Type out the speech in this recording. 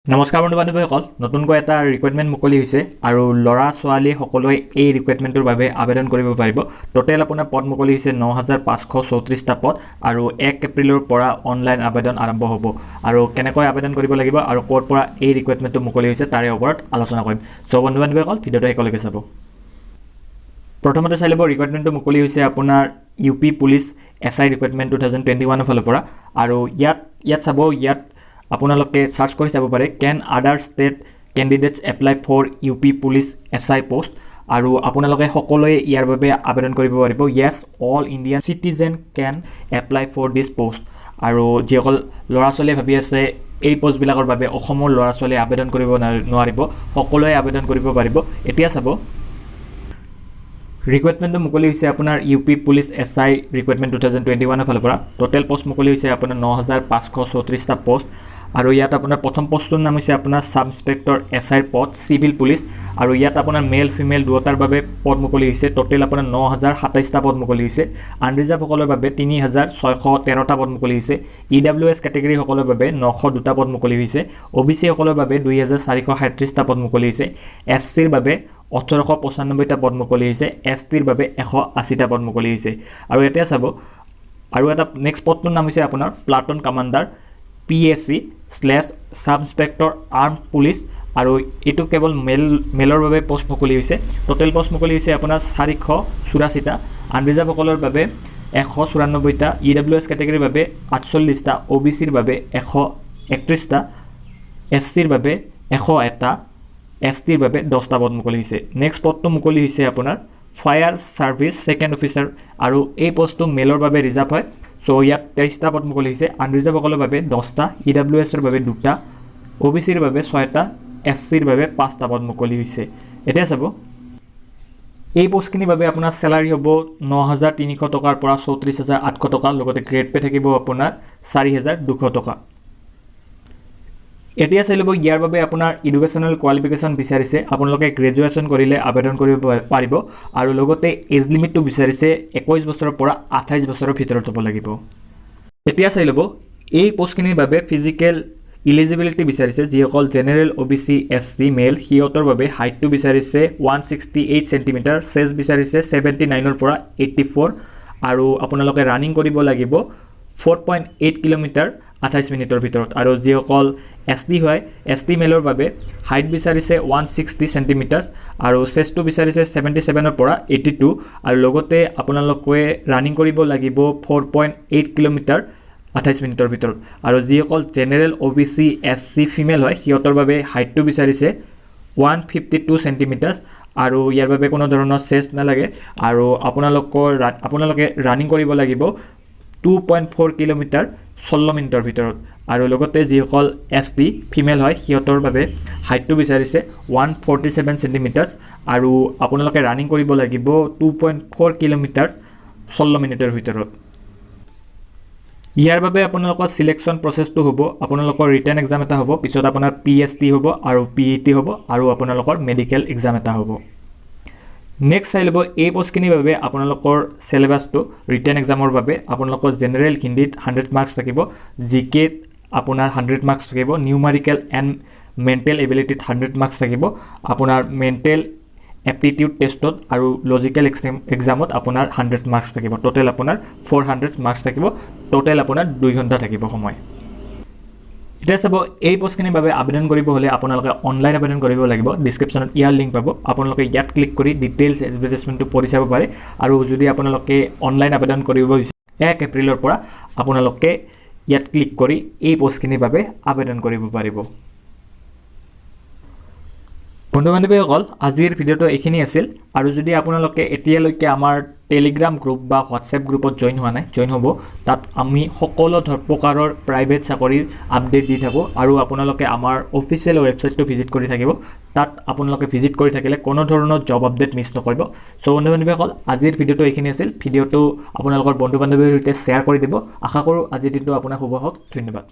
নমস্কাৰ বন্ধু বান্ধৱীসকল নতুনকৈ এটা ৰিক্ৰুইটমেণ্ট মুকলি হৈছে আৰু ল'ৰা ছোৱালী সকলোৱে এই ৰিক্ৰুইটমেণ্টৰ বাবে আবেদন কৰিব পাৰিব টোটেল আপোনাৰ পদ মুকলি হৈছে 9534টা পদ আৰু 1 এপ্ৰিলৰ পৰা অনলাইন আবেদন আৰম্ভ হ'ব আৰু কেনেকৈ আবেদন কৰিব লাগিব আৰু ক'ৰ পৰা এই ৰিক্ৰুইটমেণ্টটো মুকলি হৈছে তাৰে ওপৰত আলোচনা কৰিম সো বন্ধু বান্ধৱীসকল ভিডিঅ'টো একেলগে চাব প্ৰথমতে চাই ল'ব ৰিক্ৰুইটমেণ্টটো মুকলি হৈছে আপোনাৰ ইউপি পুলিচ SI ৰিক্ৰুইটমেণ্ট 2021 ফালৰ পৰা আৰু ইয়াত চাব ইয়াত আপোনালোকে সাৰ্চ কৰি চাব পাৰে can other state candidates apply for UP police SI post আৰু আপোনালোকে সকলোৱে ইয়াৰ বাবে আবেদন কৰিব পাৰিব yes all Indian citizen can apply for this post আৰু যিসকল ল'ৰা ছোৱালী ভাবি আছে এই পোষ্ট বিলাকৰ বাবে অসমৰ ল'ৰা ছোৱালী আবেদন কৰিব নোৱাৰিব সকলোৱে আবেদন কৰিব পাৰিব এতিয়া চাব ৰিক্ৰুইটমেণ্টটো মুকলি হৈছে আপোনাৰ UP পুলিচ SI ৰিক্ৰুইটমেণ্ট 2021 ফালৰ পৰা টোটেল পোষ্ট মুকলি হৈছে আপোনাৰ 9534টা পোষ্ট আৰু ইয়াত আপোনাৰ প্ৰথম পোষ্টৰ নাম হৈছে আপোনাৰ সাব ইন্সপেক্টৰ SI পদ সিভিল পুলিচ আৰু ইয়াত আপোনাৰ মেল ফিমেল দুটাৰ বাবে পদ মুকলি হৈছে টোটেল আপোনাৰ 9027টা পদ মুকলি হৈছে আনৰিজাৰ্ভ সকলৰ বাবে 3613টা পদ মুকলি হৈছে EWS কেটেগৰী সকলৰ বাবে 902টা পদ মুকলি হৈছে OBC সকলৰ বাবে 2437টা পদ মুকলি হৈছে SC ৰ বাবে 1895টা পদ মুকলি হৈছে ST ৰ বাবে 180টা পদ মুকলি হৈছে আৰু এতিয়া চাব আৰু এটা নেক্সট পদটোৰ নাম হৈছে আপোনাৰ প্লাটুন কমান্ডাৰ PSC/সাব ইন্সপেক্টৰ আৰ্ম পুলিচ আৰু এটো কেৱল মেলৰ বাবে পোষ্ট মুকলি হৈছে টোটেল পোষ্ট মুকলি হৈছে আপোনাৰ 484টা আনৰিজাৰ্ভ সকলৰ বাবে 194টা EWS কেটেগৰীৰ বাবে 48টা OBC ৰ বাবে 131টা SC ৰ বাবে 101টা ST ৰ বাবে 10টা পদ মুকলি হৈছে নেক্সট পদটো মুকলি হৈছে আপোনাৰ ফায়াৰ সাৰ্ভিস সেকেন্ড অফিচাৰ আৰু এই পোষ্টটো মেলৰ বাবে ৰিজাৰ্ভ হয় সো ইয়াত 23টা পদ মুকলি হৈছে আনৰিজাৰ্ভ সকলৰ বাবে 10টা EWS ৰ বাবে 2টা OBC ৰ বাবে 6টা SC ৰ বাবে 5টা পদ মুকলি হৈছে এতিয়া চাব এই পোষ্টখিনিৰ বাবে আপোনাৰ স্যালাৰি হ'ব 9300 টকাৰ পৰা 34800 টকা লগতে গ্ৰেড পে থাকিব আপোনাৰ 4200 টকা এতিয়া চাই ল'ব ইয়াৰ বাবে আপোনাৰ এডুকেশনাল কোৱালিফিকেশন বিচাৰিছে আপোনালোকে গ্ৰেজুৱেচন কৰিলে আবেদন কৰিব পাৰিব আৰু লগতে এজ লিমিটটো বিচাৰিছে 21 বছৰৰ পৰা 28 বছৰৰ ভিতৰত হ'ব লাগিব এতিয়া চাই ল'ব এই পোষ্টখিনিৰ বাবে ফিজিক্যাল এলিজিবিলিটি বিচাৰিছে যিসকল জেনাৰেল OBC SC মেল হিয়তৰ বাবে হাইটটো বিচাৰিছে 168 সেন্টিমিটাৰ সাইজ বিচাৰিছে 79 ৰ পৰা 84 আৰু আপোনালোকে ৰানিং কৰিব লাগিব 4.8 কিলোমিটাৰ 28 মিনিটৰ ভিতৰত আৰু যিসকল ST হয় ST মেলৰ বাবে হাইট বিচাৰিছে 160 সেন্টিমিটাৰ আৰু চেষ্টটো বিচাৰিছে 77 ৰ পৰা 82 আৰু লগতে আপোনালোকে ৰানিং কৰিব লাগিব 4.8 কিলোমিটাৰ 28 মিনিটৰ ভিতৰত আৰু যিসকল জেনাৰেল OBC SC ফিমেল হয় হিয়তৰ বাবে হাইটটো বিচাৰিছে 152 সেন্টিমিটাৰ আৰু ইয়াৰ বাবে কোনো ধৰণৰ চেষ্ট নালাগে আৰু আপোনালোকে ৰানিং কৰিব লাগিব 2.4 কিলোমিটাৰ 16 মিনিটৰ ভিতৰত আৰু লগতে যিসকল ST ফিমেল হয় হিয়তৰ বাবে হাইটটো বিচাৰিছে 147 সেন্টিমিটাৰ আৰু আপোনালোকে ৰানিং কৰিব লাগিব 2.4 কিলোমিটাৰ 16 মিনিটৰ ভিতৰত ইয়াৰ বাবে আপোনালোকৰ সিলেকশন প্ৰসেসটো হ'ব আপোনালোকৰ ৰিটেন এক্সাম এটা হ'ব পিছত আপোনাৰ PST হ'ব আৰু PET হ'ব আৰু আপোনালোকৰ মেডিকেল এক্সাম এটা হ'ব নেক্সট চাই ল'ব এই পোষ্টখিনিৰ বাবে আপোনালোকৰ সিলেবাসটো ৰিটেন এক্সামৰ বাবে আপোনালোকৰ জেনাৰেল হিন্দীত 100 মাৰ্কস থাকিব GK আপোনাৰ 100 মাৰ্কস থাকিব নিউমেৰিকেল এণ্ড মেণ্টেল এবিলিটিত 100 মাৰ্কস থাকিব আপোনাৰ মেণ্টেল এপ্টিটিউড টেষ্টত আৰু লজিক্যাল এক্সামত আপোনাৰ 100 মাৰ্কস থাকিব টোটেল আপোনাৰ 400 মাৰ্কস থাকিব টোটেল আপোনাৰ 2 ঘণ্টা থাকিব সময় এতিয়া চাব এই পোষ্টখিনিৰ বাবে আবেদন কৰিব হলে আপোনালোকে অনলাইন আবেদন কৰিব লাগিব ডেসক্ৰিপচনত ইয়াৰ লিংক পাব আপোনালোকে ইয়াত ক্লিক কৰি ডিটেইলছ এডভাৰটাইজমেন্টটো পঢ়ি চাব পাৰে আৰু যদি আপোনালোকে অনলাইন আবেদন কৰিব বিচাৰে 1 এপ্ৰিলৰ পৰা আপোনালোকে ইয়াত ক্লিক কৰি এই পোষ্টখিনিৰ বাবে আবেদন কৰিব পাৰিব বন্ধু বান্ধৱীসকল আজিৰ ভিডিঅ'টো এইখিনি আছিল আৰু যদি আপোনালোকে এতিয়ালৈকে আমাৰ টেলিগ্ৰাম গ্ৰুপ বা হোৱাটছএপ গ্ৰুপত জয়েন হোৱা নাই জয়েন হ'ব তাত আমি সকলো প্ৰকাৰৰ প্ৰাইভেট চাকৰিৰ আপডেট দি থাকো আৰু আপোনালোকে আমাৰ অফিচিয়েল ৱেবছাইটটো ভিজিট কৰি থাকিব তাত আপোনালোকে ভিজিট কৰি থাকিলে কোনো ধৰণৰ জব আপডেট মিছ নকৰিব সো বন্ধু বান্ধৱীসকল আজিৰ ভিডিঅ'টো এইখিনি আছিল ভিডিঅ'টো আপোনালোকৰ বন্ধু বান্ধৱীৰ সৈতে শ্বেয়াৰ কৰি দিব আশা কৰোঁ আজিৰ দিনটো আপোনাৰ শুভ হওক ধন্যবাদ